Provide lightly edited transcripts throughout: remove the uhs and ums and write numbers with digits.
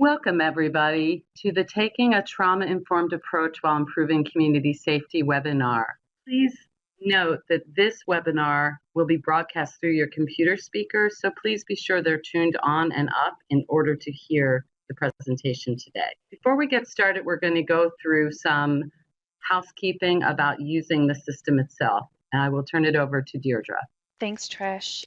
Welcome, everybody, to the Taking a Trauma-Informed Approach While Improving Community Safety webinar. Please note that this webinar will be broadcast through your computer speakers, so please be sure they're tuned on and up in order to hear the presentation today. Before we get started, we're going to go through some housekeeping about using the system itself, and I will turn it over to Deirdre. Thanks, Trish.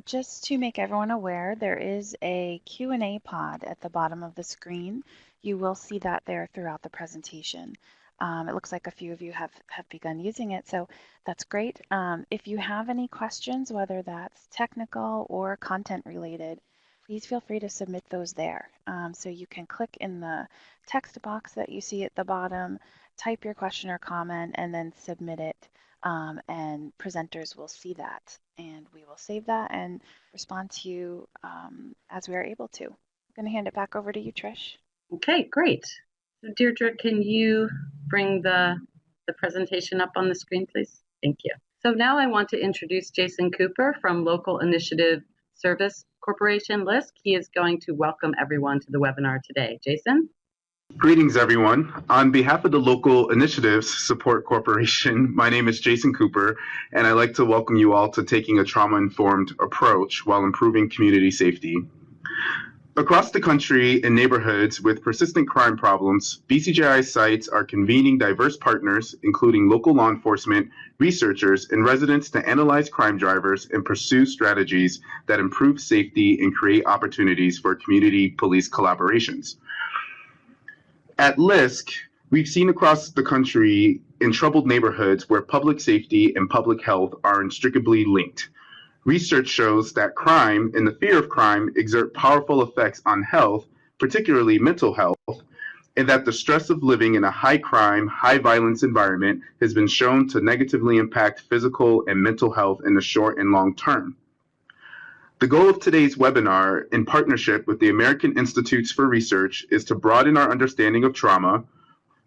Just to make everyone aware, there is a Q&A pod at the bottom of the screen. You will see that there throughout the presentation. It looks like a few of you have begun using it, so that's great. If you have any questions, whether that's technical or content related, please feel free to submit those there. So you can click in the text box that you see at the bottom, type your question or comment, and then submit it. And presenters will see that, and we will save that and respond to you as we are able to. I'm going to hand it back over to you, Trish. Okay, great. So Deirdre, can you bring the presentation up on the screen, please? Thank you. So now I want to introduce Jason Cooper from Local Initiative Service Corporation, LISC. He is going to welcome everyone to the webinar today. Jason? Greetings, everyone. On behalf of the Local Initiatives Support Corporation, my name is Jason Cooper, and I'd like to welcome you all to Taking a Trauma-Informed Approach While Improving Community Safety. Across the country, in neighborhoods with persistent crime problems, BCJI sites are convening diverse partners, including local law enforcement, researchers, and residents to analyze crime drivers and pursue strategies that improve safety and create opportunities for community police collaborations. At LISC, we've seen across the country in troubled neighborhoods where public safety and public health are inextricably linked. Research shows that crime and the fear of crime exert powerful effects on health, particularly mental health, and that the stress of living in a high crime, high violence environment has been shown to negatively impact physical and mental health in the short and long term. The goal of today's webinar, in partnership with the American Institutes for Research, is to broaden our understanding of trauma,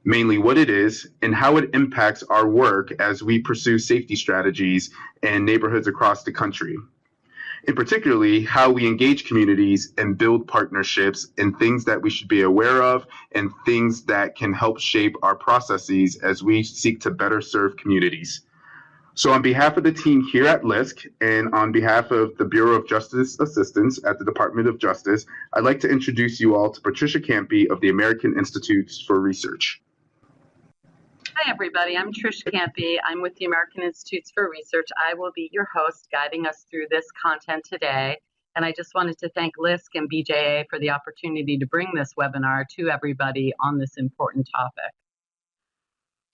mainly what it is and how it impacts our work as we pursue safety strategies in neighborhoods across the country. And particularly, how we engage communities and build partnerships and things that we should be aware of and things that can help shape our processes as we seek to better serve communities. So on behalf of the team here at LISC and on behalf of the Bureau of Justice Assistance at the Department of Justice, I'd like to introduce you all to Patricia Campy of the American Institutes for Research. Hi, everybody. I'm Trish Campy. I'm with the American Institutes for Research. I will be your host guiding us through this content today. And I just wanted to thank LISC and BJA for the opportunity to bring this webinar to everybody on this important topic.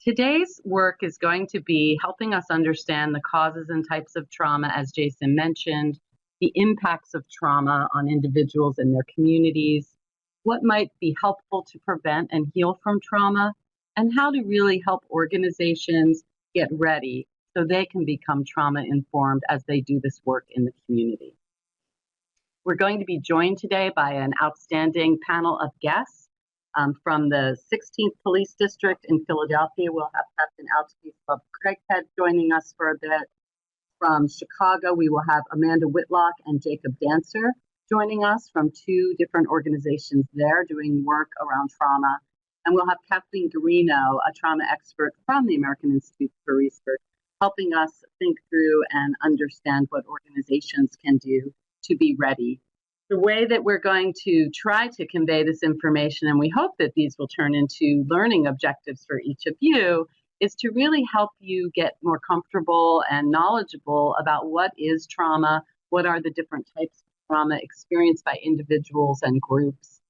Today's work is going to be helping us understand the causes and types of trauma, as Jason mentioned, the impacts of trauma on individuals and their communities, what might be helpful to prevent and heal from trauma, and how to really help organizations get ready so they can become trauma-informed as they do this work in the community. We're going to be joined today by an outstanding panel of guests. From the 16th Police District in Philadelphia, we'll have Captain Alcide Craighead joining us for a bit. From Chicago, we will have Amanda Whitlock and Jacob Dancer joining us from two different organizations there doing work around trauma. And we'll have Kathleen Garino, a trauma expert from the American Institute for Research, helping us think through and understand what organizations can do to be ready. The way that we're going to try to convey this information, and we hope that these will turn into learning objectives for each of you, is to really help you get more comfortable and knowledgeable about what is trauma, what are the different types of trauma experienced by individuals and groups.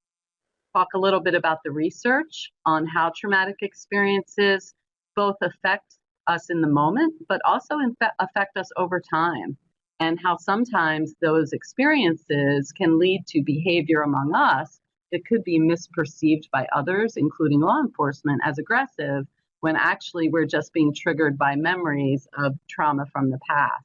Talk a little bit about the research on how traumatic experiences both affect us in the moment, but also affect us over time, and how sometimes those experiences can lead to behavior among us that could be misperceived by others, including law enforcement, as aggressive, when actually we're just being triggered by memories of trauma from the past.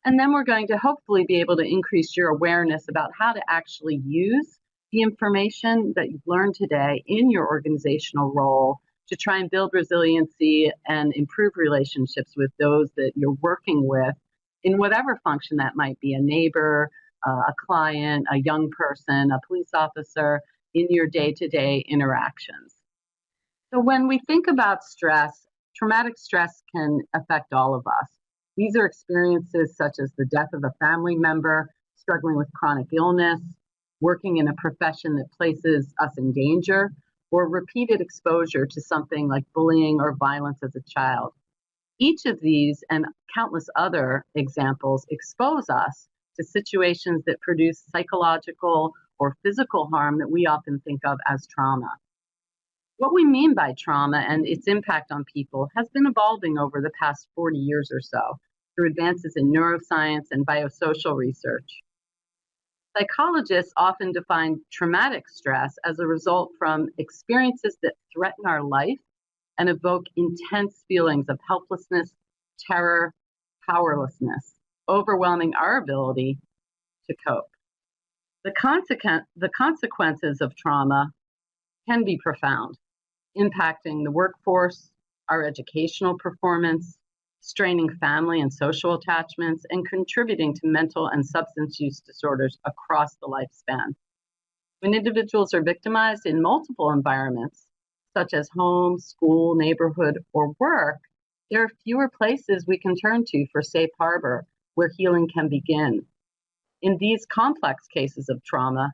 And then we're going to hopefully be able to increase your awareness about how to actually use the information that you've learned today in your organizational role to try and build resiliency and improve relationships with those that you're working with in whatever function that might be, a neighbor, a client, a young person, a police officer, in your day-to-day interactions. So when we think about stress, traumatic stress can affect all of us. These are experiences such as the death of a family member, struggling with chronic illness, working in a profession that places us in danger, or repeated exposure to something like bullying or violence as a child. Each of these and countless other examples expose us to situations that produce psychological or physical harm that we often think of as trauma. What we mean by trauma and its impact on people has been evolving over the past 40 years or so through advances in neuroscience and biosocial research. Psychologists often define traumatic stress as a result from experiences that threaten our life and evoke intense feelings of helplessness, terror, powerlessness, overwhelming our ability to cope. The consequences of trauma can be profound, impacting the workforce, our educational performance, straining family and social attachments, and contributing to mental and substance use disorders across the lifespan. When individuals are victimized in multiple environments, such as home, school, neighborhood, or work, there are fewer places we can turn to for safe harbor where healing can begin. In these complex cases of trauma,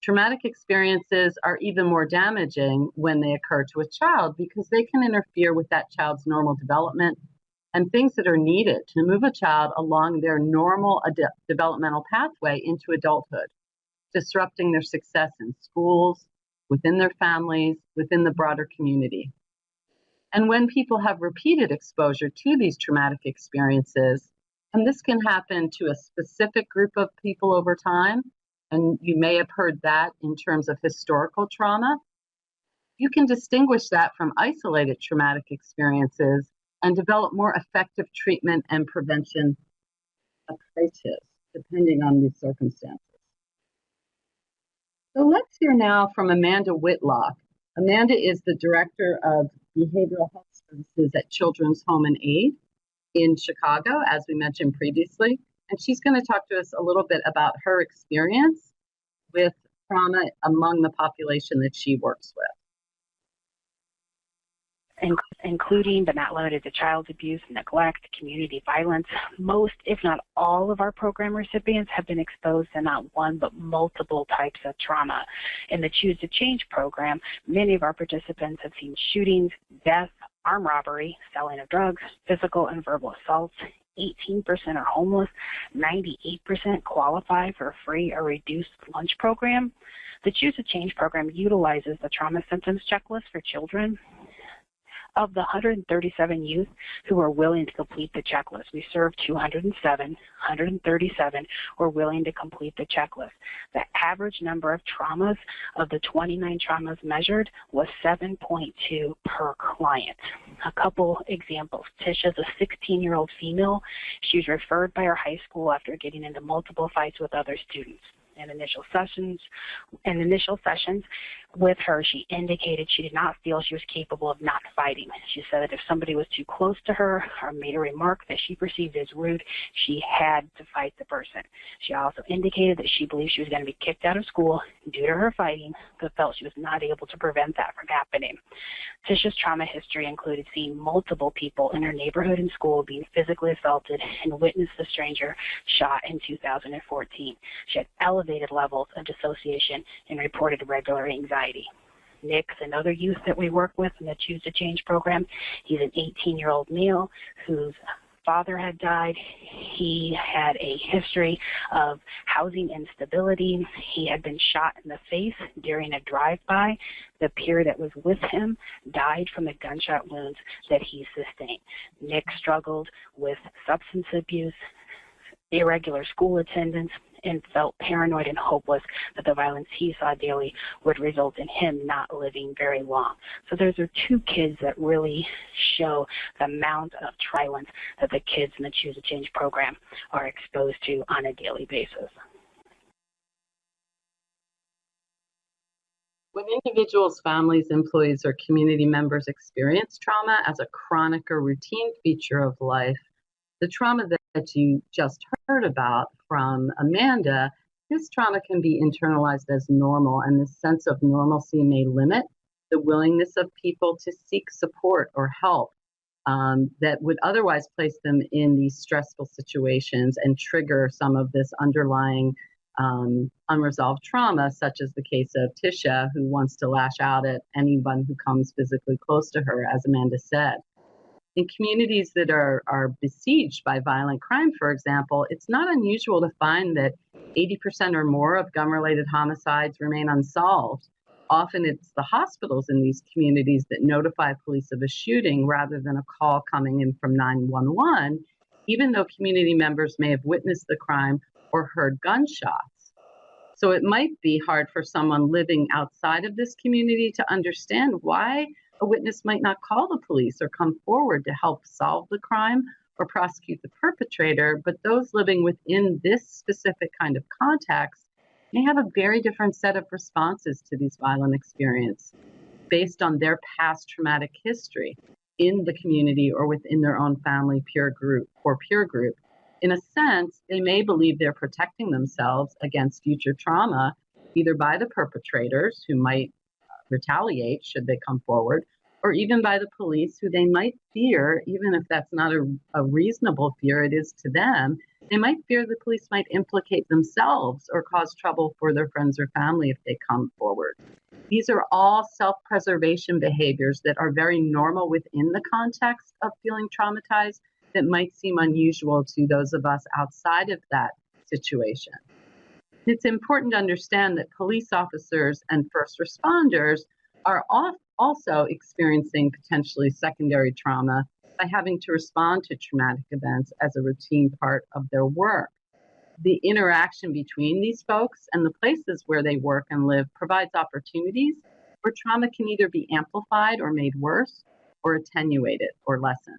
traumatic experiences are even more damaging when they occur to a child because they can interfere with that child's normal development and things that are needed to move a child along their normal developmental pathway into adulthood, disrupting their success in schools, within their families, within the broader community. And when people have repeated exposure to these traumatic experiences, and this can happen to a specific group of people over time, and you may have heard that in terms of historical trauma, you can distinguish that from isolated traumatic experiences and develop more effective treatment and prevention approaches, depending on the circumstances. So let's hear now from Amanda Whitlock. Amanda is the Director of Behavioral Health Services at Children's Home and Aid in Chicago, as we mentioned previously. And she's going to talk to us a little bit about her experience with trauma among the population that she works with. Including but not limited to child abuse, neglect, community violence. Most, if not all, of our program recipients have been exposed to not one but multiple types of trauma. In the Choose to Change program, many of our participants have seen shootings, death, armed robbery, selling of drugs, physical and verbal assaults. 18% are homeless, 98% qualify for a free or reduced lunch program. The Choose to Change program utilizes the trauma symptoms checklist for children. Of the 137 youth who were willing to complete the checklist, we served 207, 137 were willing to complete the checklist. The average number of traumas of the 29 traumas measured was 7.2 per client. A couple examples. Tisha's a 16-year-old female. She was referred by her high school after getting into multiple fights with other students. In initial sessions with her, she indicated she did not feel she was capable of not fighting. She said that if somebody was too close to her or made a remark that she perceived as rude, she had to fight the person. She also indicated that she believed she was going to be kicked out of school due to her fighting, but felt she was not able to prevent that from happening. Tisha's trauma history included seeing multiple people in her neighborhood and school being physically assaulted and witnessed a stranger shot in 2014. She had elevated levels of dissociation and reported regular anxiety. Nick's another youth that we work with in the Choose to Change program. He's an 18-year-old male whose father had died. He had a history of housing instability. He had been shot in the face during a drive-by. The peer that was with him died from the gunshot wounds that he sustained. Nick struggled with substance abuse, irregular school attendance, and felt paranoid and hopeless that the violence he saw daily would result in him not living very long. So those are two kids that really show the amount of violence that the kids in the Choose to Change program are exposed to on a daily basis. When individuals, families, employees, or community members experience trauma as a chronic or routine feature of life, the trauma that you just heard about from Amanda This trauma can be internalized as normal, and this sense of normalcy may limit the willingness of people to seek support or help that would otherwise place them in these stressful situations and trigger some of this underlying unresolved trauma, such as the case of Tisha, who wants to lash out at anyone who comes physically close to her, as Amanda said. In communities that are besieged by violent crime, for example, it's not unusual to find that 80% or more of gun-related homicides remain unsolved. Often it's the hospitals in these communities that notify police of a shooting rather than a call coming in from 911, even though community members may have witnessed the crime or heard gunshots. So it might be hard for someone living outside of this community to understand why a witness might not call the police or come forward to help solve the crime or prosecute the perpetrator, but those living within this specific kind of context may have a very different set of responses to these violent experiences based on their past traumatic history in the community or within their own family peer group. In a sense, they may believe they're protecting themselves against future trauma, either by the perpetrators who might retaliate should they come forward, or even by the police who they might fear, even if that's not a reasonable fear, it is to them. They might fear the police might implicate themselves or cause trouble for their friends or family if they come forward. These are all self-preservation behaviors that are very normal within the context of feeling traumatized that might seem unusual to those of us outside of that situation. It's important to understand that police officers and first responders are also experiencing potentially secondary trauma by having to respond to traumatic events as a routine part of their work. The interaction between these folks and the places where they work and live provides opportunities where trauma can either be amplified or made worse, or attenuated or lessened.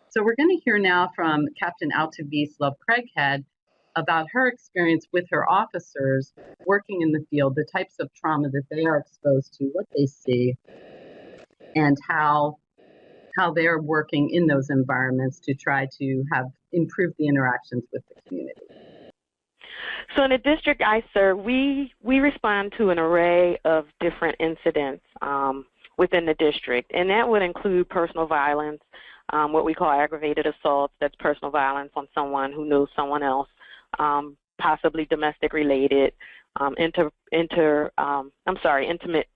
So we're going to hear now from Captain Altavis Love Craighead about her experience with her officers working in the field, the types of trauma that they are exposed to, what they see, and how they're working in those environments to try to improve the interactions with the community. So in the district I serve, we respond to an array of different incidents within the district, and that would include personal violence, what we call aggravated assaults. That's personal violence on someone who knows someone else, possibly domestic related, intimate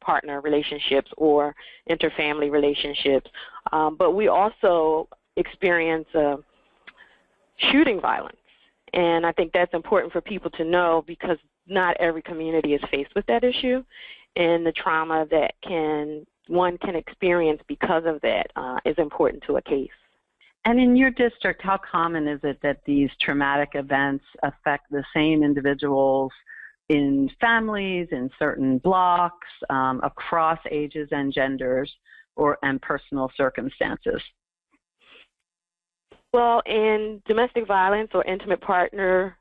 partner relationships or interfamily relationships. But we also experience shooting violence. And I think that's important for people to know because not every community is faced with that issue, and the trauma that one can experience because of that is important to a case. And in your district, how common is it that these traumatic events affect the same individuals in families, in certain blocks, across ages and genders, and personal circumstances? Well, in domestic violence or intimate partner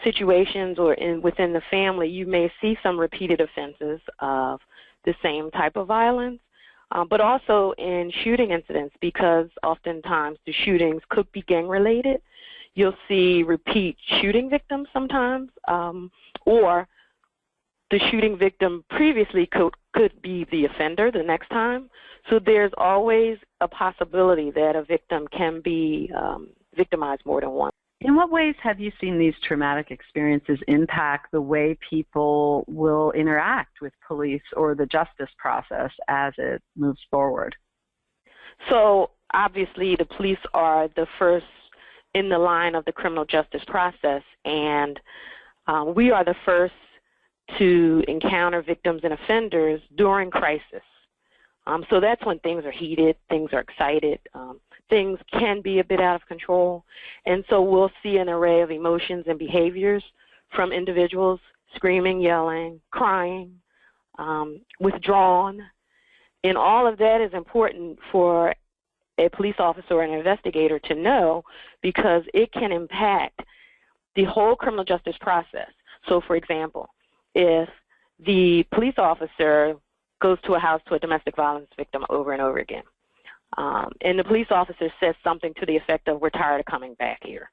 situations or within the family, you may see some repeated offenses of the same type of violence. But also in shooting incidents, because oftentimes the shootings could be gang-related, you'll see repeat shooting victims sometimes, or the shooting victim previously could be the offender the next time. So there's always a possibility that a victim can be victimized more than once. In what ways have you seen these traumatic experiences impact the way people will interact with police or the justice process as it moves forward? So obviously the police are the first in the line of the criminal justice process, and we are the first to encounter victims and offenders during crisis. So that's when things are heated, things are excited, things can be a bit out of control. And so we'll see an array of emotions and behaviors from individuals screaming, yelling, crying, withdrawn. And all of that is important for a police officer or an investigator to know because it can impact the whole criminal justice process. So, for example, if the police officer goes to a house to a domestic violence victim over and over again, and the police officer says something to the effect of, "We're tired of coming back here,"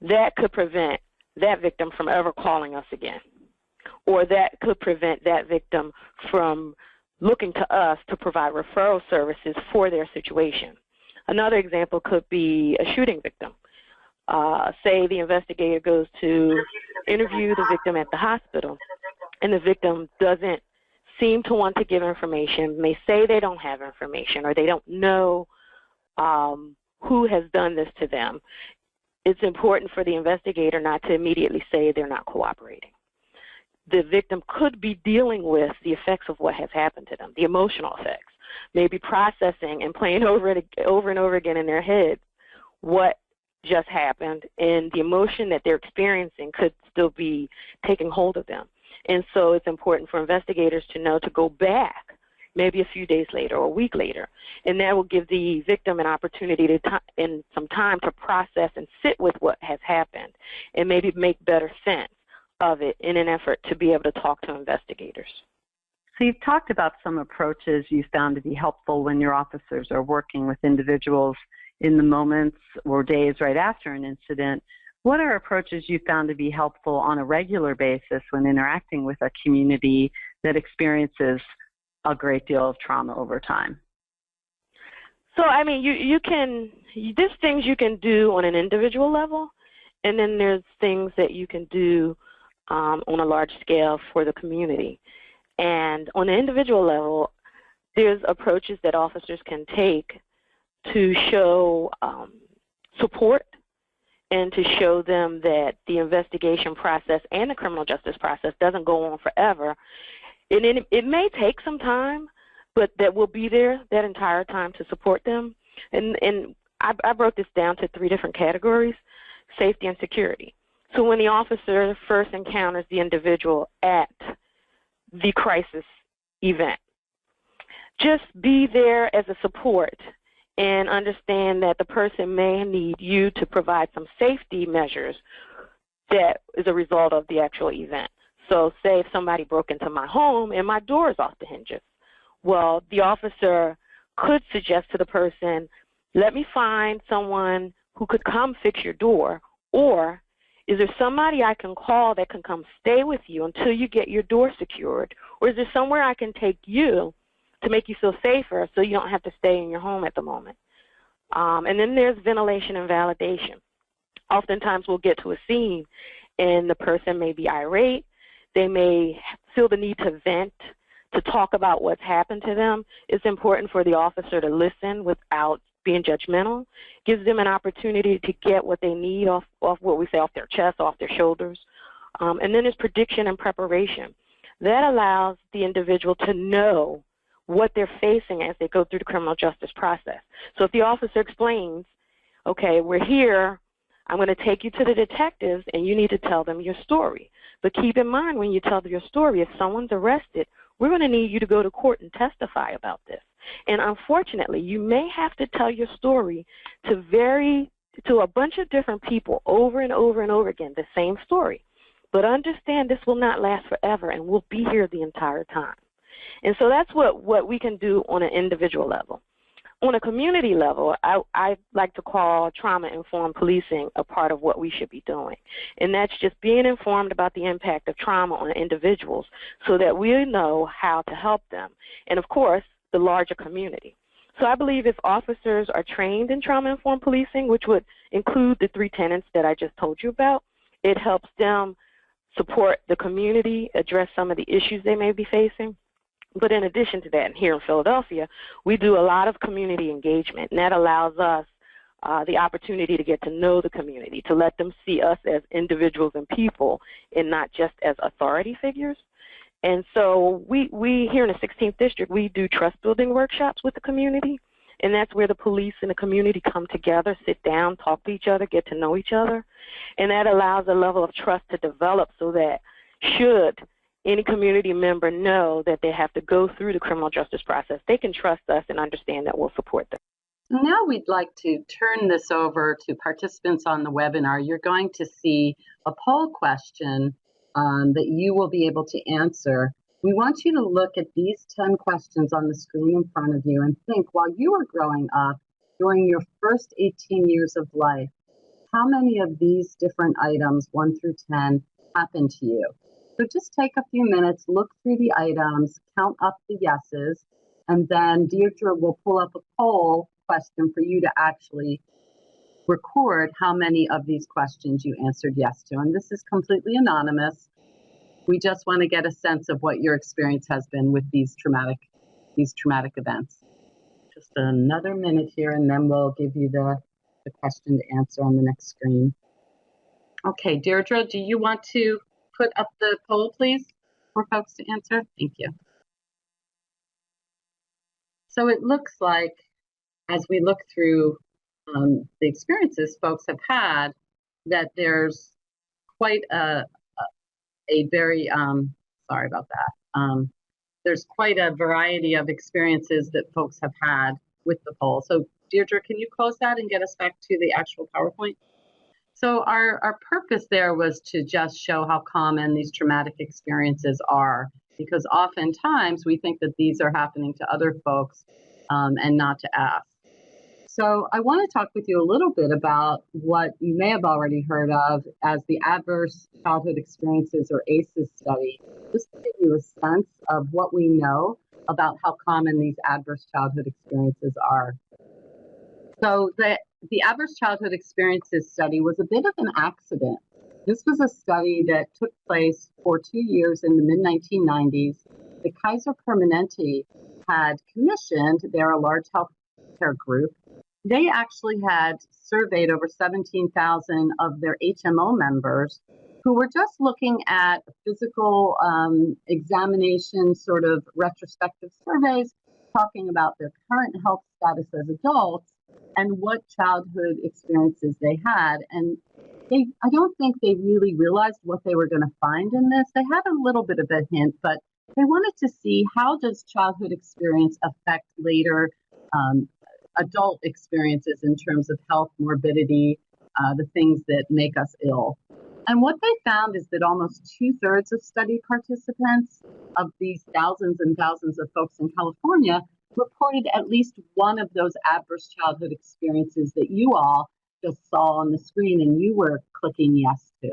that could prevent that victim from ever calling us again, or that could prevent that victim from looking to us to provide referral services for their situation. Another example could be a shooting victim. Say the investigator goes to interview the victim at the hospital, and the victim doesn't seem to want to give information, may say they don't have information, or they don't know who has done this to them. It's important for the investigator not to immediately say they're not cooperating. The victim could be dealing with the effects of what has happened to them, the emotional effects, maybe processing and playing over and over again in their head what just happened, and the emotion that they're experiencing could still be taking hold of them. And so it's important for investigators to know to go back maybe a few days later or a week later, and that will give the victim an opportunity to and some time to process and sit with what has happened and maybe make better sense of it in an effort to be able to talk to investigators. So you've talked about some approaches you found to be helpful when your officers are working with individuals in the moments or days right after an incident. What are approaches you found to be helpful on a regular basis when interacting with a community that experiences a great deal of trauma over time? So, I mean, there's things you can do on an individual level, and then there's things that you can do on a large scale for the community. And on an individual level, there's approaches that officers can take to show support and to show them that the investigation process and the criminal justice process doesn't go on forever. And it may take some time, but that we'll be there that entire time to support them. And I broke this down to 3 different categories: safety and security. So when the officer first encounters the individual at the crisis event, just be there as a support and understand that the person may need you to provide some safety measures that is a result of the actual event. So say if somebody broke into my home and my door is off the hinges, well, the officer could suggest to the person, let me find someone who could come fix your door, or is there somebody I can call that can come stay with you until you get your door secured, or is there somewhere I can take you to make you feel safer so you don't have to stay in your home at the moment? And then there's ventilation and validation. Oftentimes we'll get to a scene and the person may be irate. They may feel the need to vent, to talk about what's happened to them. It's important for the officer to listen without being judgmental. Gives them an opportunity to get what they need off what we say, off their chest, off their shoulders. And then there's prediction and preparation. That allows the individual to know what they're facing as they go through the criminal justice process. So if the officer explains, okay, we're here, I'm going to take you to the detectives and you need to tell them your story. But keep in mind when you tell your story, if someone's arrested, we're going to need you to go to court and testify about this. And unfortunately, you may have to tell your story to a bunch of different people over and over and over again, the same story. But understand this will not last forever and we'll be here the entire time. And so that's what we can do on an individual level. On a community level, I like to call trauma-informed policing a part of what we should be doing. And that's just being informed about the impact of trauma on individuals so that we know how to help them. And, of course, the larger community. So I believe if officers are trained in trauma-informed policing, which would include the 3 tenets that I just told you about, it helps them support the community, address some of the issues they may be facing. But in addition to that, and here in Philadelphia, we do a lot of community engagement, and that allows us the opportunity to get to know the community, to let them see us as individuals and people and not just as authority figures. And so we here in the 16th District, we do trust-building workshops with the community, and that's where the police and the community come together, sit down, talk to each other, get to know each other. And that allows a level of trust to develop so that should any community member know that they have to go through the criminal justice process, they can trust us and understand that we'll support them. Now we'd like to turn this over to participants on the webinar. You're going to see a poll question that you will be able to answer. We want you to look at these 10 questions on the screen in front of you and think, while you were growing up, during your first 18 years of life, how many of these different items, 1 through 10, happen to you? So just take a few minutes, look through the items, count up the yeses, and then Deirdre will pull up a poll question for you to actually record how many of these questions you answered yes to. And this is completely anonymous. We just want to get a sense of what your experience has been with these traumatic events. Just another minute here, and then we'll give you the question to answer on the next screen. Okay, Deirdre, do you want to put up the poll, please, for folks to answer? Thank you. So it looks like, as we look through the experiences folks have had, that there's quite a very, sorry about that. There's quite a variety of experiences that folks have had with the poll. So Deirdre, can you close that and get us back to the actual PowerPoint? So our purpose there was to just show how common these traumatic experiences are, because oftentimes we think that these are happening to other folks and not to us. So I want to talk with you a little bit about what you may have already heard of as the Adverse Childhood Experiences, or ACEs study, just to give you a sense of what we know about how common these adverse childhood experiences are. So the Adverse Childhood Experiences study was a bit of an accident. This was a study that took place for 2 years in the mid-1990s. The Kaiser Permanente had commissioned, they're a large healthcare group. They actually had surveyed over 17,000 of their HMO members who were just looking at physical examination, sort of retrospective surveys, talking about their current health status as adults and what childhood experiences they had. And I don't think they really realized what they were going to find in this. They had a little bit of a hint, but they wanted to see, how does childhood experience affect later adult experiences in terms of health, morbidity, the things that make us ill. And what they found is that almost 2/3 of study participants, of these thousands and thousands of folks in California, reported at least one of those adverse childhood experiences that you all just saw on the screen and you were clicking yes to.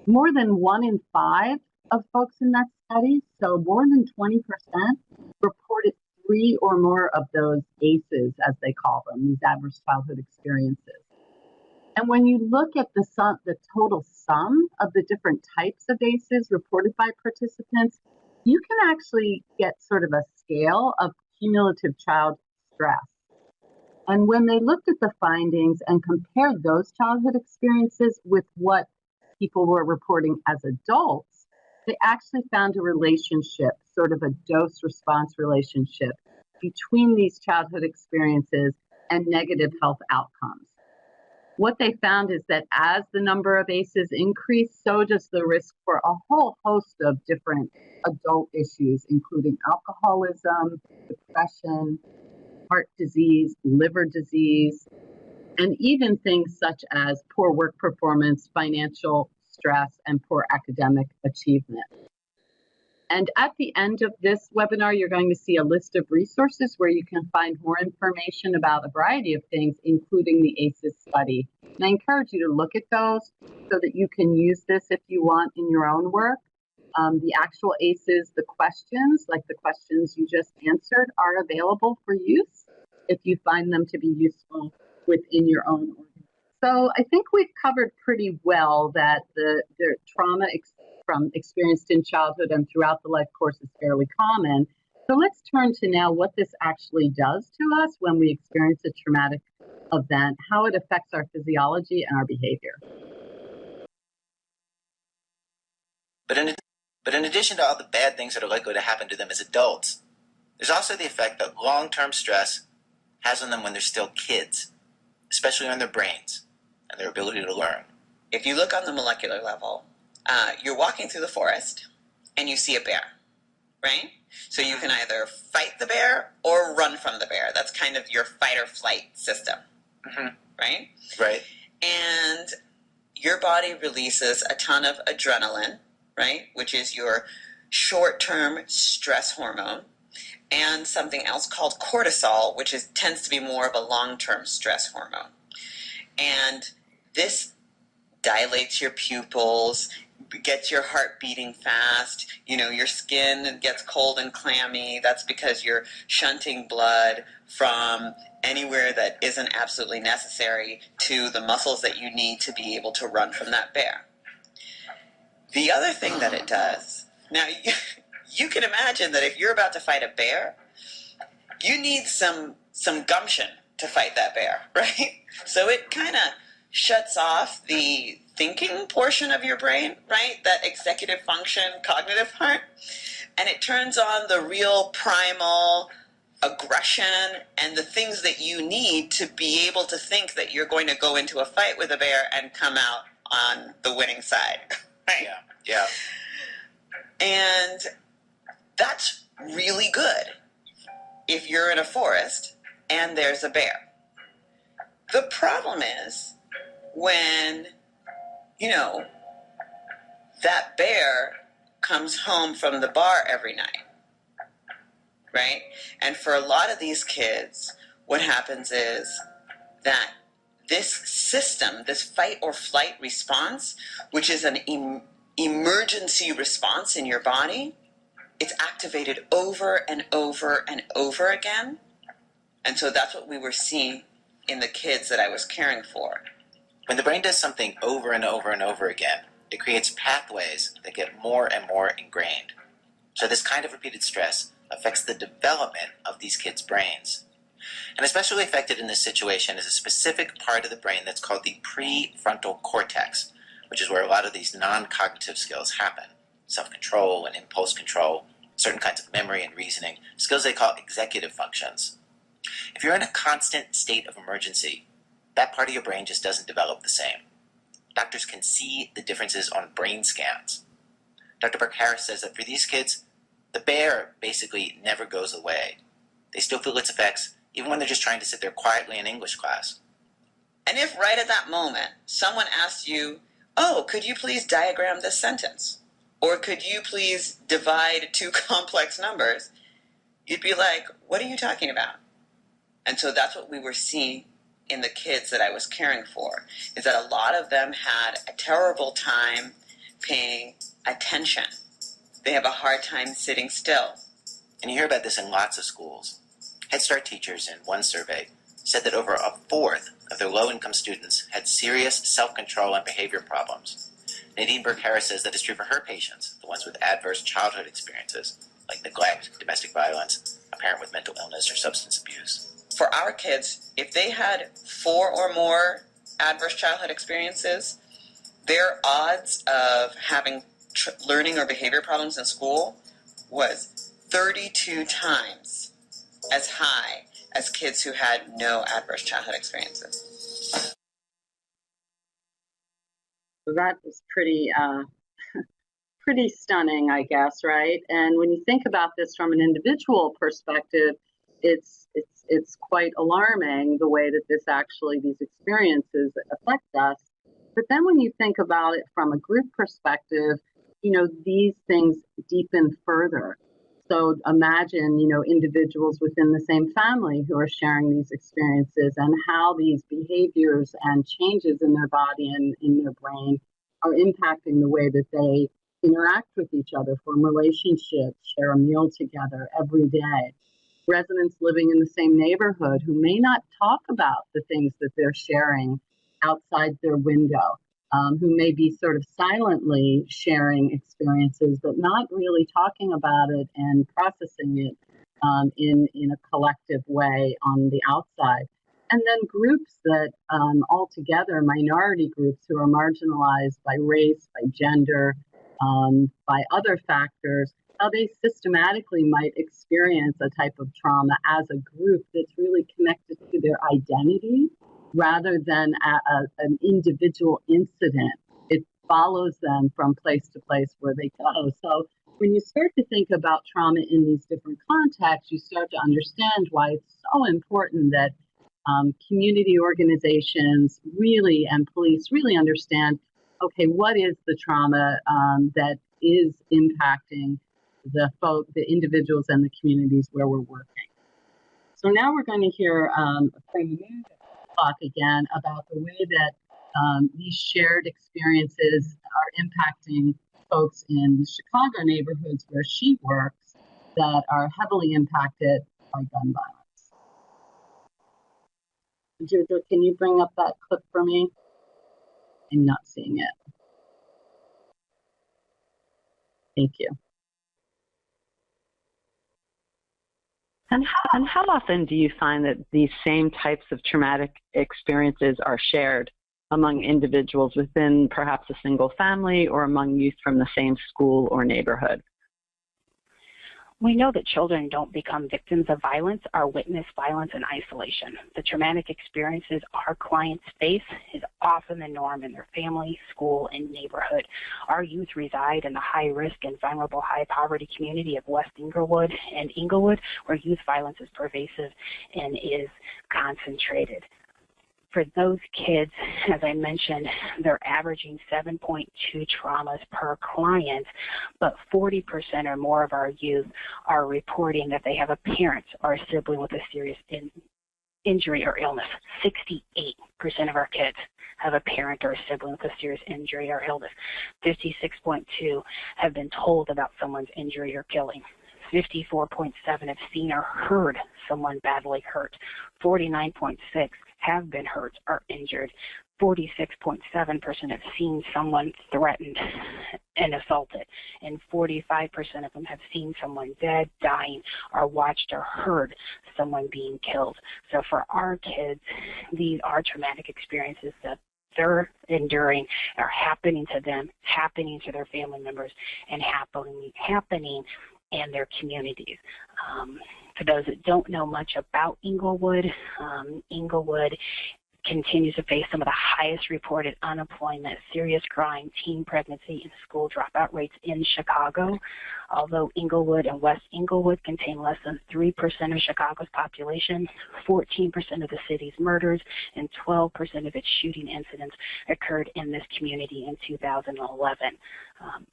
More than 1 in 5 of folks in that study, so more than 20%, reported 3 or more of those ACEs, as they call them, these adverse childhood experiences. And when you look at the total sum of the different types of ACEs reported by participants, you can actually get sort of a scale of cumulative child stress. And when they looked at the findings and compared those childhood experiences with what people were reporting as adults, they actually found a relationship, sort of a dose-response relationship, between these childhood experiences and negative health outcomes. What they found is that as the number of ACEs increased, so does the risk for a whole host of different adult issues, including alcoholism, depression, heart disease, liver disease, and even things such as poor work performance, financial stress, and poor academic achievement. And at the end of this webinar, you're going to see a list of resources where you can find more information about a variety of things, including the ACEs study. And I encourage you to look at those so that you can use this if you want in your own work. The actual ACEs, the questions, like the questions you just answered, are available for use if you find them to be useful within your own organization. So I think we've covered pretty well that the trauma experienced in childhood and throughout the life course is fairly common. So let's turn to now what this actually does to us when we experience a traumatic event, how it affects our physiology and our behavior. But in addition to all the bad things that are likely to happen to them as adults, there's also the effect that long-term stress has on them when they're still kids, especially on their brains and their ability to learn. If you look on the molecular level, you're walking through the forest and you see a bear, right? So you can either fight the bear or run from the bear. That's kind of your fight or flight system, right? Right. And your body releases a ton of adrenaline, right, which is your short-term stress hormone, and something else called cortisol, which tends to be more of a long-term stress hormone. And this dilates your pupils, gets your heart beating fast, your skin gets cold and clammy. That's because you're shunting blood from anywhere that isn't absolutely necessary to the muscles that you need to be able to run from that bear. The other thing that it does, now you can imagine that if you're about to fight a bear, you need some gumption to fight that bear, right? So it kind of shuts off the thinking portion of your brain, right? That executive function, cognitive part. And it turns on the real primal aggression and the things that you need to be able to think that you're going to go into a fight with a bear and come out on the winning side, right? Yeah. And that's really good if you're in a forest and there's a bear. The problem is when, that bear comes home from the bar every night, right? And for a lot of these kids, what happens is that this system, this fight or flight response, which is an emergency response in your body, it's activated over and over and over again. And so that's what we were seeing in the kids that I was caring for. When the brain does something over and over and over again, it creates pathways that get more and more ingrained. So this kind of repeated stress affects the development of these kids' brains. And especially affected in this situation is a specific part of the brain that's called the prefrontal cortex, which is where a lot of these non-cognitive skills happen. Self-control and impulse control, certain kinds of memory and reasoning, skills they call executive functions. If you're in a constant state of emergency, that part of your brain just doesn't develop the same. Doctors can see the differences on brain scans. Dr. Burke-Harris says that for these kids, the bear basically never goes away. They still feel its effects, even when they're just trying to sit there quietly in English class. And if right at that moment, someone asks you, oh, could you please diagram this sentence? Or could you please divide two complex numbers? You'd be like, what are you talking about? And so that's what we were seeing in the kids that I was caring for, is that a lot of them had a terrible time paying attention. They have a hard time sitting still. And you hear about this in lots of schools. Head Start teachers in one survey said that over a fourth of their low-income students had serious self-control and behavior problems. Nadine Burke-Harris says that is true for her patients, the ones with adverse childhood experiences, like neglect, domestic violence, a parent with mental illness or substance abuse. For our kids, if they had 4 or more adverse childhood experiences, their odds of having learning or behavior problems in school was 32 times as high as kids who had no adverse childhood experiences. So that is pretty stunning, I guess, right? And when you think about this from an individual perspective, it's quite alarming the way that these experiences affect us. But then when you think about it from a group perspective, these things deepen further. So imagine, individuals within the same family who are sharing these experiences and how these behaviors and changes in their body and in their brain are impacting the way that they interact with each other, form relationships, share a meal together every day. Residents living in the same neighborhood who may not talk about the things that they're sharing outside their window, who may be sort of silently sharing experiences, but not really talking about it and processing it in a collective way on the outside. And then groups that altogether, minority groups who are marginalized by race, by gender, by other factors, how they systematically might experience a type of trauma as a group that's really connected to their identity rather than an individual incident. It follows them from place to place where they go. So when you start to think about trauma in these different contexts, you start to understand why it's so important that community organizations really and police really understand, okay, what is the trauma that is impacting the individuals and the communities where we're working. So now we're going to hear talk again about the way that These shared experiences are impacting folks in the Chicago neighborhoods where she works that are heavily impacted by gun violence. Deirdre, can you bring up that clip for me? I'm not seeing it. Thank you. And how often do you find that these same types of traumatic experiences are shared among individuals within perhaps a single family or among youth from the same school or neighborhood? We know that children don't become victims of violence or witness violence in isolation. The traumatic experiences our clients face is often the norm in their family, school, and neighborhood. Our youth reside in the high-risk and vulnerable high-poverty community of West Englewood and Englewood, where youth violence is pervasive and is concentrated. For those kids, as I mentioned, they're averaging 7.2 traumas per client, but 40% or more of our youth are reporting that they have a parent or a sibling with a serious injury or illness. 68% of our kids have a parent or a sibling with a serious injury or illness. 56.2 have been told about someone's injury or killing. 54.7 have seen or heard someone badly hurt. 49.6 have been hurt or injured. 46.7% have seen someone threatened and assaulted, and 45% of them have seen someone dead, dying, or watched or heard someone being killed. So for our kids, these are traumatic experiences that they're enduring are happening to them, happening to their family members, and happening in their communities. For those that don't know much about Englewood, Englewood continues to face some of the highest reported unemployment, serious crime, teen pregnancy, and school dropout rates in Chicago. Although Englewood and West Englewood contain less than 3% of Chicago's population, 14% of the city's murders and 12% of its shooting incidents occurred in this community in 2011.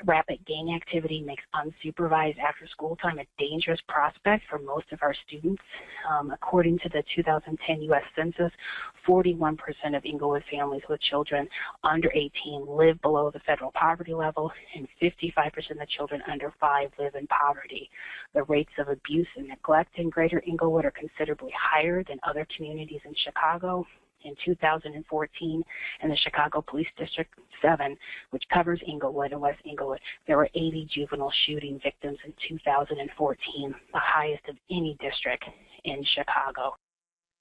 Rapid gang activity makes unsupervised after-school time a dangerous prospect for most of our students. According to the 2010 U.S. Census, 41% of Englewood families with children under 18 live below the federal poverty level, and 55% of children under 5 live in poverty. The rates of abuse and neglect in Greater Englewood are considerably higher than other communities in Chicago. In 2014, in the Chicago Police District 7, which covers Englewood and West Englewood, there were 80 juvenile shooting victims in 2014, the highest of any district in Chicago.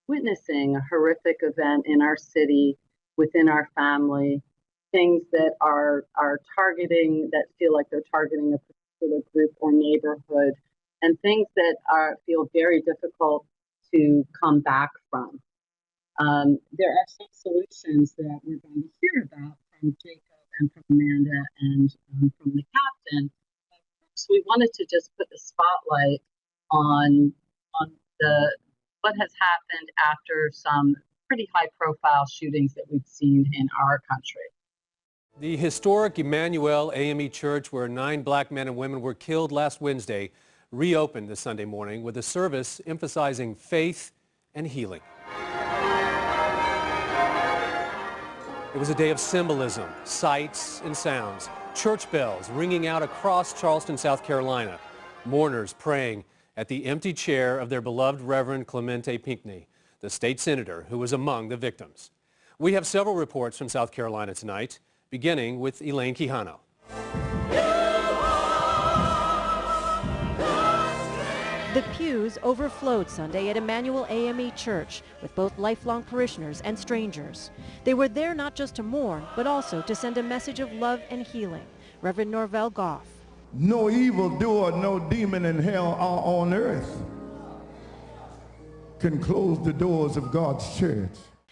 Witnessing a horrific event in our city, within our family, things that are targeting, that feel like they're targeting a particular group or neighborhood, and things that feel very difficult to come back from. There are some solutions that we're going to hear about from Jacob and from Amanda and from the captain. So we wanted to just put the spotlight on what has happened after some pretty high-profile shootings that we've seen in our country. The historic Emmanuel AME Church, where 9 black men and women were killed last Wednesday, reopened this Sunday morning with a service emphasizing faith and healing. It was a day of symbolism, sights and sounds, church bells ringing out across Charleston, South Carolina, mourners praying at the empty chair of their beloved Reverend Clemente Pinckney, the state senator who was among the victims. We have several reports from South Carolina tonight, beginning with Elaine Quijano. The pews overflowed Sunday at Emmanuel AME Church with both lifelong parishioners and strangers. They were there not just to mourn, but also to send a message of love and healing. Reverend Norvell Goff. No evildoer, no demon in hell or on earth can close the doors of God's church.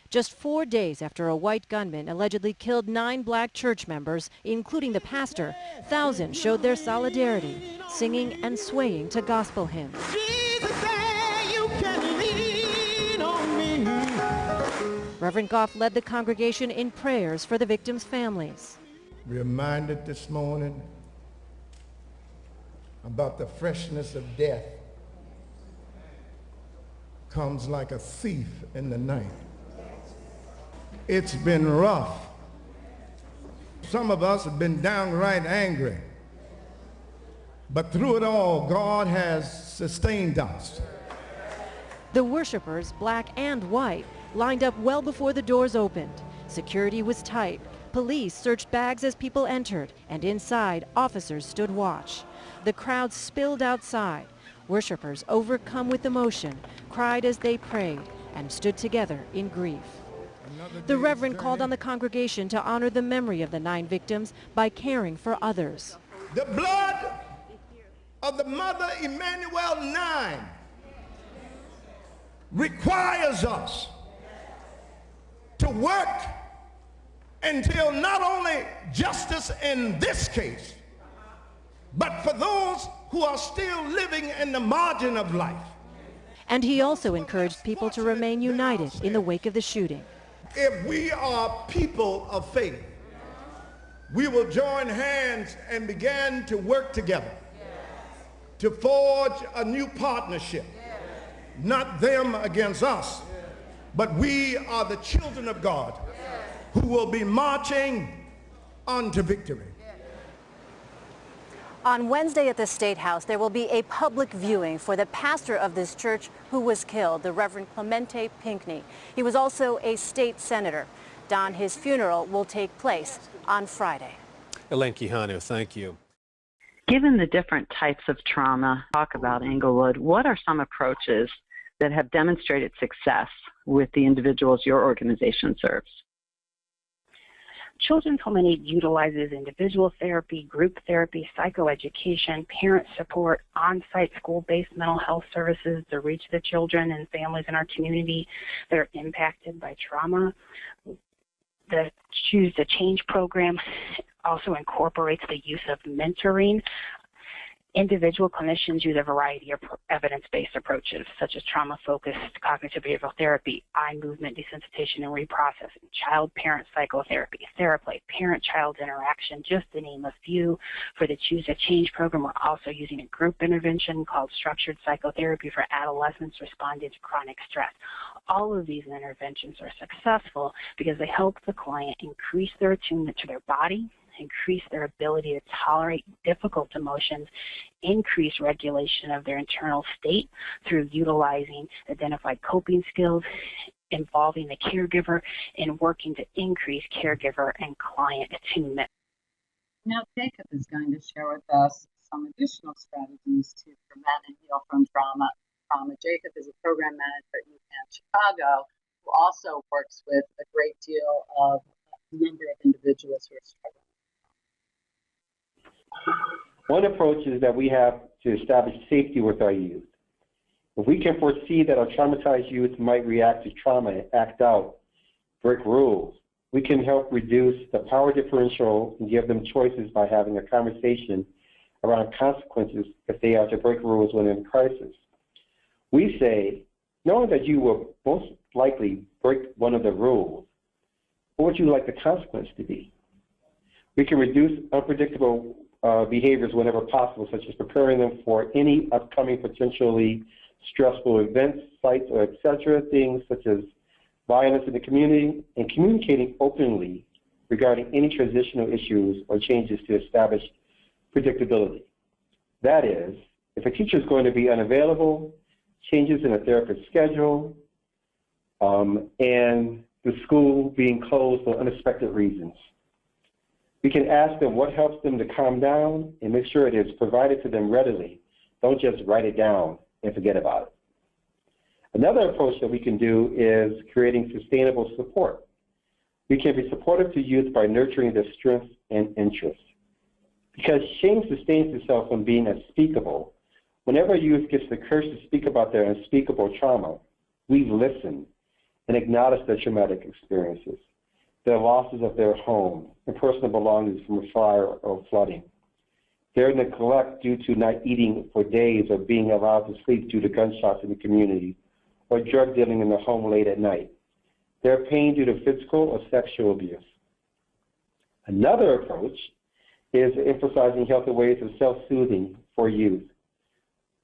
Just 4 days after a white gunman allegedly killed 9 black church members, including the pastor, thousands showed their solidarity, singing and swaying to gospel hymns. Jesus said you can lean on me. Reverend Goff led the congregation in prayers for the victims' families. Reminded this morning about the freshness of death comes like a thief in the night. It's been rough Some of us have been downright angry. But through it all, God has sustained us. The worshipers, black and white, lined up well before the doors opened. Security was tight. Police searched bags as people entered, and inside, officers stood watch. The crowd spilled outside. Worshipers, overcome with emotion, cried as they prayed and stood together in grief. The Reverend called on the congregation to honor the memory of the 9 victims by caring for others. The blood of the Mother Emmanuel 9 requires us to work until not only justice in this case, but for those who are still living in the margin of life. And he also encouraged people to remain united in the wake of the shooting. If we are people of faith, we will join hands and begin to work together to forge a new partnership. Not them against us, but we are the children of God who will be marching on to victory. On Wednesday at the State House, there will be a public viewing for the pastor of this church who was killed, the Reverend Clemente Pinckney. He was also a state senator. Don, his funeral will take place on Friday. Elaine Quijano, thank you. Given the different types of trauma, talk about Englewood, what are some approaches that have demonstrated success with the individuals your organization serves? Children's Home in Aid utilizes individual therapy, group therapy, psychoeducation, parent support, on-site school-based mental health services to reach the children and families in our community that are impacted by trauma. The Choose to Change program also incorporates the use of mentoring. Individual clinicians use a variety of evidence-based approaches, such as trauma-focused cognitive behavioral therapy, eye movement desensitization and reprocessing, child-parent psychotherapy, theraplay, parent-child interaction, just to name a few. For the Choose to Change program, we're also using a group intervention called structured psychotherapy for adolescents responding to chronic stress. All of these interventions are successful because they help the client increase their attunement to their body, increase their ability to tolerate difficult emotions, increase regulation of their internal state through utilizing identified coping skills, involving the caregiver, and working to increase caregiver and client attunement. Now Jacob is going to share with us some additional strategies to prevent and heal from trauma. Jacob is a program manager at UPenn Chicago who also works with a great deal of number of individuals who are struggling. One approach is that we have to establish safety with our youth. If we can foresee that our traumatized youth might react to trauma and act out, break rules, we can help reduce the power differential and give them choices by having a conversation around consequences if they are to break rules when in crisis. We say, knowing that you will most likely break one of the rules, what would you like the consequence to be? We can reduce unpredictable behaviors whenever possible, such as preparing them for any upcoming potentially stressful events, sites, or etc., things such as violence in the community, and communicating openly regarding any transitional issues or changes to establish predictability. That is, if a teacher is going to be unavailable, changes in a therapist's schedule, and the school being closed for unexpected reasons. We can ask them what helps them to calm down and make sure it is provided to them readily. Don't just write it down and forget about it. Another approach that we can do is creating sustainable support. We can be supportive to youth by nurturing their strengths and interests. Because shame sustains itself from being unspeakable, whenever a youth gets the courage to speak about their unspeakable trauma, we listen and acknowledge their traumatic experiences, their losses of their home and personal belongings from a fire or flooding, their neglect due to not eating for days or being allowed to sleep due to gunshots in the community or drug dealing in the home late at night, their pain due to physical or sexual abuse. Another approach is emphasizing healthy ways of self-soothing for youth.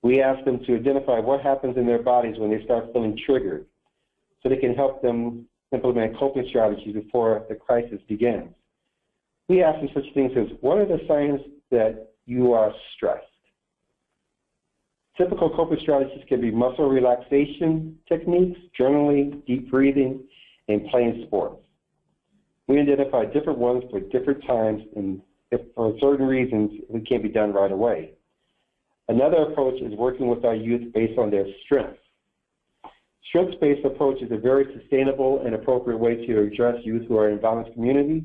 We ask them to identify what happens in their bodies when they start feeling triggered so they can help them implement coping strategies before the crisis begins. We ask them such things as, what are the signs that you are stressed? Typical coping strategies can be muscle relaxation techniques, journaling, deep breathing, and playing sports. We identify different ones for different times, and if for certain reasons, it can't be done right away. Another approach is working with our youth based on their strengths. Strengths-based approach is a very sustainable and appropriate way to address youth who are in violent communities.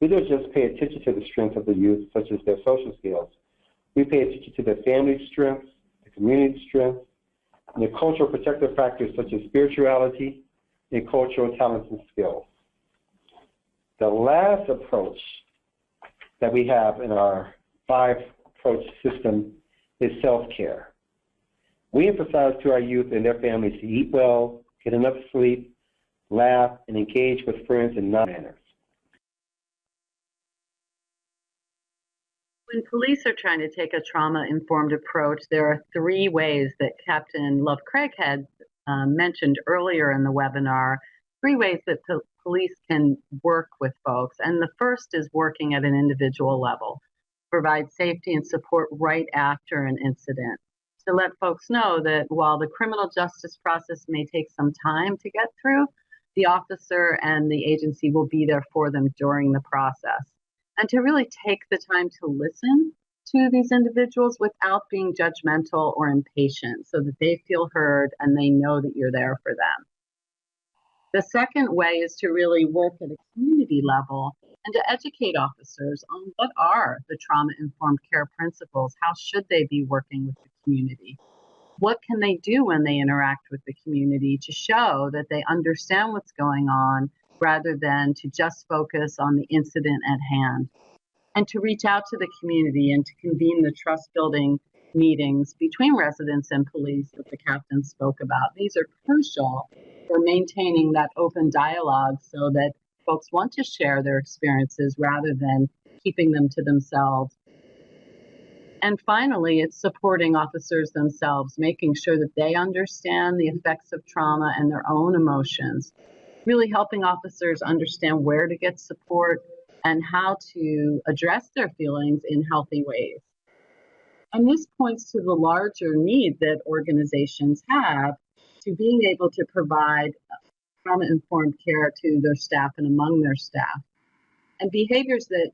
We don't just pay attention to the strengths of the youth, such as their social skills. We pay attention to their family strengths, the community strengths, and the cultural protective factors such as spirituality and cultural talents and skills. The last approach that we have in our 5-approach system is self-care. We emphasize to our youth and their families to eat well, get enough sleep, laugh, and engage with friends in non-manners. When police are trying to take a trauma-informed approach, there are 3 ways that Captain Love Craig had mentioned earlier in the webinar, 3 ways that police can work with folks. And the first is working at an individual level, provide safety and support right after an incident, to let folks know that while the criminal justice process may take some time to get through, the officer and the agency will be there for them during the process. And to really take the time to listen to these individuals without being judgmental or impatient, so that they feel heard and they know that you're there for them. The second way is to really work at a community level and to educate officers on what are the trauma-informed care principles, how should they be working with the community, what can they do when they interact with the community to show that they understand what's going on rather than to just focus on the incident at hand, and to reach out to the community and to convene the trust-building meetings between residents and police that the captain spoke about. These are crucial for maintaining that open dialogue so that folks want to share their experiences rather than keeping them to themselves. And finally, it's supporting officers themselves, making sure that they understand the effects of trauma and their own emotions, really helping officers understand where to get support and how to address their feelings in healthy ways. And this points to the larger need that organizations have to being able to provide trauma-informed care to their staff and among their staff. And behaviors that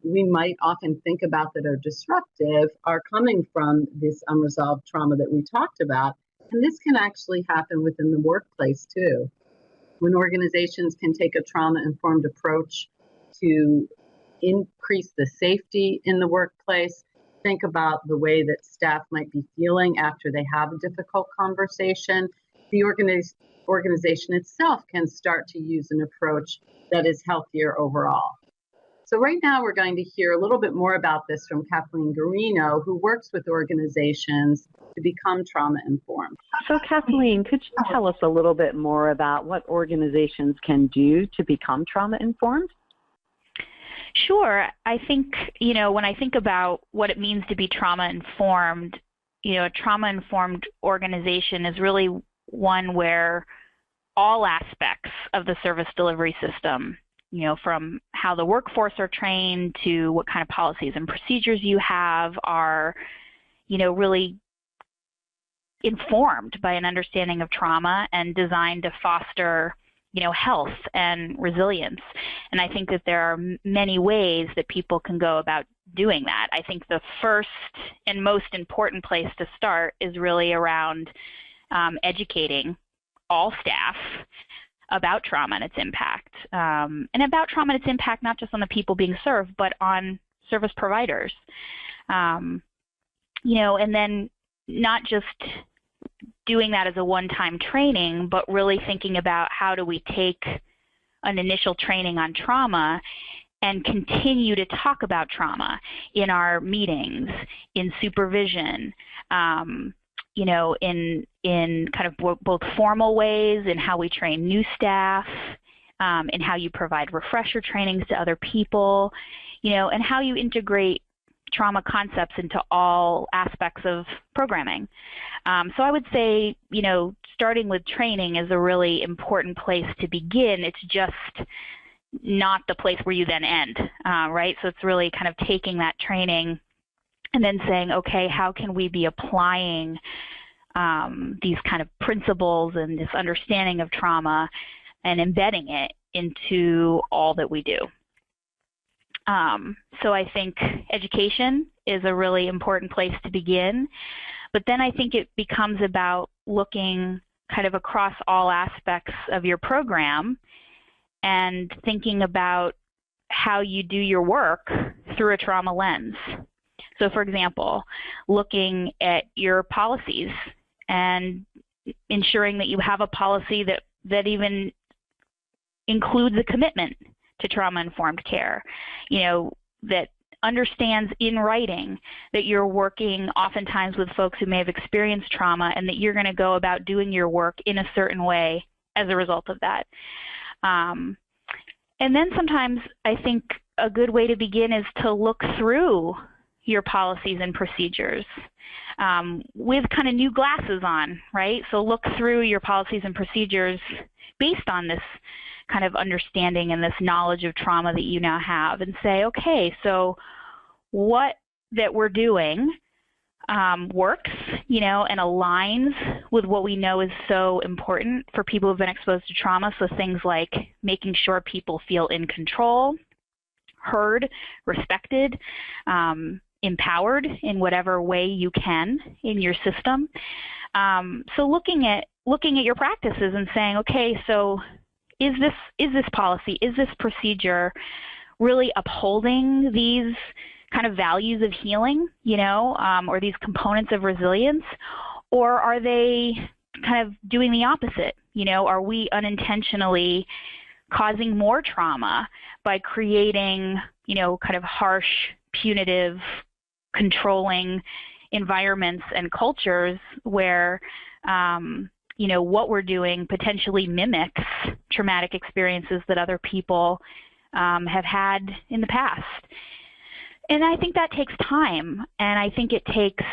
we might often think about that are disruptive are coming from this unresolved trauma that we talked about. And this can actually happen within the workplace too. When organizations can take a trauma-informed approach to increase the safety in the workplace, think about the way that staff might be feeling after they have a difficult conversation, the organization itself can start to use an approach that is healthier overall. So right now we're going to hear a little bit more about this from Kathleen Garino, who works with organizations to become trauma-informed. So Kathleen, could you tell us a little bit more about what organizations can do to become trauma-informed? Sure. I think, when I think about what it means to be trauma-informed, a trauma-informed organization is really one where all aspects of the service delivery system, from how the workforce are trained to what kind of policies and procedures you have are, really informed by an understanding of trauma and designed to foster health and resilience. And I think that there are many ways that people can go about doing that. I think the first and most important place to start is really around educating all staff about trauma and its impact, and about trauma and its impact not just on the people being served, but on service providers. And then not just doing that as a one-time training, but really thinking about how do we take an initial training on trauma and continue to talk about trauma in our meetings, in supervision, in kind of both formal ways in how we train new staff, in how you provide refresher trainings to other people, and how you integrate trauma concepts into all aspects of programming. So I would say, starting with training is a really important place to begin. It's just, not the place where you then end, right? So it's really kind of taking that training and then saying, okay, how can we be applying these kind of principles and this understanding of trauma and embedding it into all that we do. So I think education is a really important place to begin, but then I think it becomes about looking kind of across all aspects of your program and thinking about how you do your work through a trauma lens. So for example, looking at your policies and ensuring that you have a policy that even includes a commitment to trauma-informed care, that understands in writing that you're working oftentimes with folks who may have experienced trauma and that you're going to go about doing your work in a certain way as a result of that. And then sometimes I think a good way to begin is to look through your policies and procedures with kind of new glasses on, right? So look through your policies and procedures based on this kind of understanding and this knowledge of trauma that you now have and say, okay, so what that we're doing works, and aligns with what we know is so important for people who've been exposed to trauma. So things like making sure people feel in control, heard, respected, empowered in whatever way you can in your system. So looking at your practices and saying, okay, so is this policy, is this procedure really upholding these kind of values of healing, or these components of resilience, or are they kind of doing the opposite? Are we unintentionally causing more trauma by creating, kind of harsh, punitive, controlling environments and cultures where, what we're doing potentially mimics traumatic experiences that other people have had in the past? And I think that takes time, and I think it takes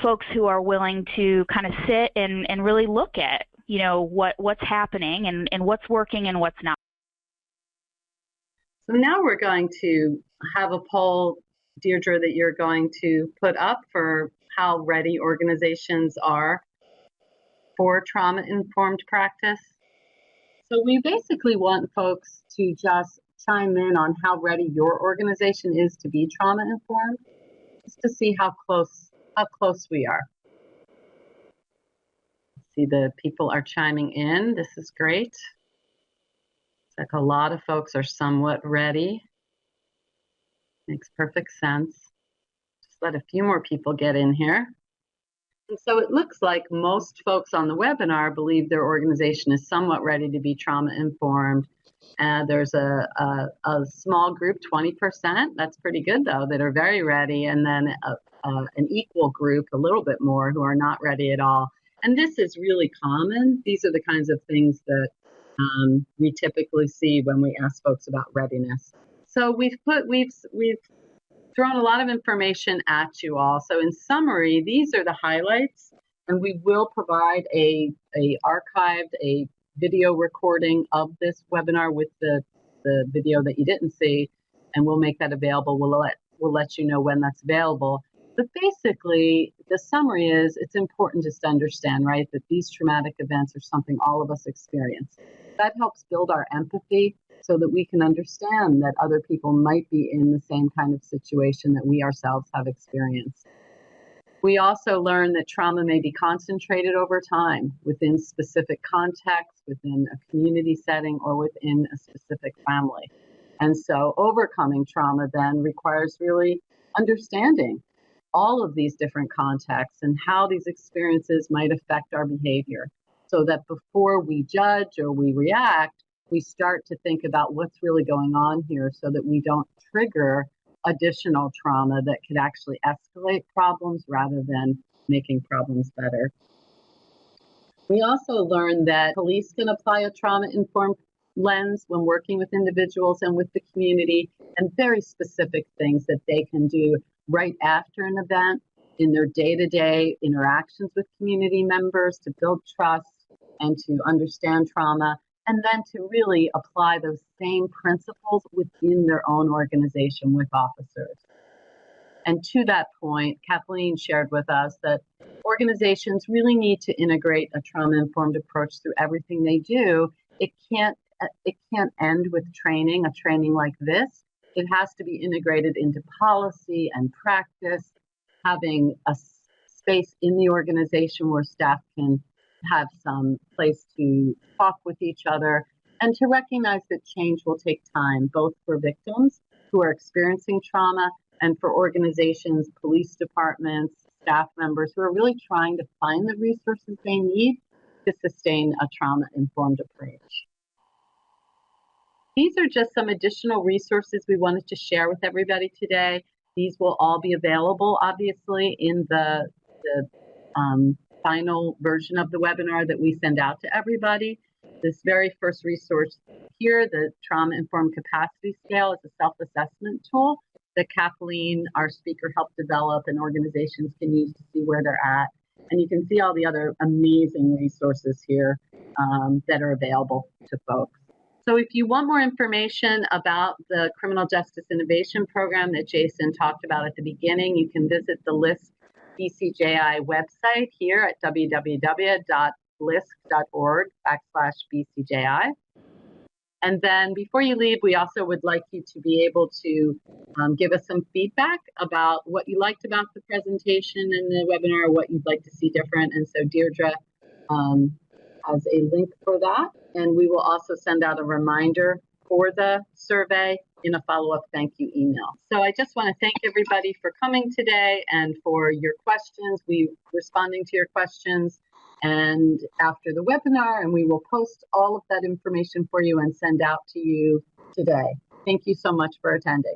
folks who are willing to kind of sit and really look at, what's happening and what's working and what's not. So now we're going to have a poll, Deirdre, that you're going to put up for how ready organizations are for trauma-informed practice. So we basically want folks to just chime in on how ready your organization is to be trauma-informed, just to see how close we are. See, the people are chiming in. This is great. It's like a lot of folks are somewhat ready. Makes perfect sense. Just let a few more people get in here. And so it looks like most folks on the webinar believe their organization is somewhat ready to be trauma-informed. There's a small group, 20%, that's pretty good though, that are very ready, and then an equal group, a little bit more, who are not ready at all. And this is really common. These are the kinds of things that we typically see when we ask folks about readiness. So we've thrown a lot of information at you all. So in summary, these are the highlights, and we will provide a video recording of this webinar with the video that you didn't see, and we'll make that available. We'll let you know when that's available. But basically, the summary is it's important just to understand, right, that these traumatic events are something all of us experience. That helps build our empathy so that we can understand that other people might be in the same kind of situation that we ourselves have experienced. We also learn that trauma may be concentrated over time within specific contexts, within a community setting, or within a specific family. And so overcoming trauma then requires really understanding all of these different contexts and how these experiences might affect our behavior, so that before we judge or we react, we start to think about what's really going on here so that we don't trigger additional trauma that could actually escalate problems rather than making problems better. We also learned that police can apply a trauma-informed lens when working with individuals and with the community, and very specific things that they can do right after an event in their day-to-day interactions with community members to build trust and to understand trauma, and then to really apply those same principles within their own organization with officers. And to that point, Kathleen shared with us that organizations really need to integrate a trauma-informed approach through everything they do. It can't end with training, a training like this. It has to be integrated into policy and practice, having a space in the organization where staff can have some place to talk with each other, and to recognize that change will take time, both for victims who are experiencing trauma and for organizations, police departments, staff members who are really trying to find the resources they need to sustain a trauma-informed approach. These are just some additional resources we wanted to share with everybody today. These will all be available, obviously, in the final version of the webinar that we send out to everybody. This very first resource here, the Trauma-Informed Capacity Scale, is a self-assessment tool that Kathleen, our speaker, helped develop, and organizations can use to see where they're at. And you can see all the other amazing resources here that are available to folks. So if you want more information about the Criminal Justice Innovation Program that Jason talked about at the beginning, you can visit the LISC BCJI website here at www.lisc.org/BCJI. And then before you leave, we also would like you to be able to give us some feedback about what you liked about the presentation and the webinar, or what you'd like to see different. And so Deirdre has a link for that. And we will also send out a reminder for the survey in a follow-up thank you email. So I just want to thank everybody for coming today and for your questions. We're responding to your questions and after the webinar, and we will post all of that information for you and send out to you today. Thank you so much for attending.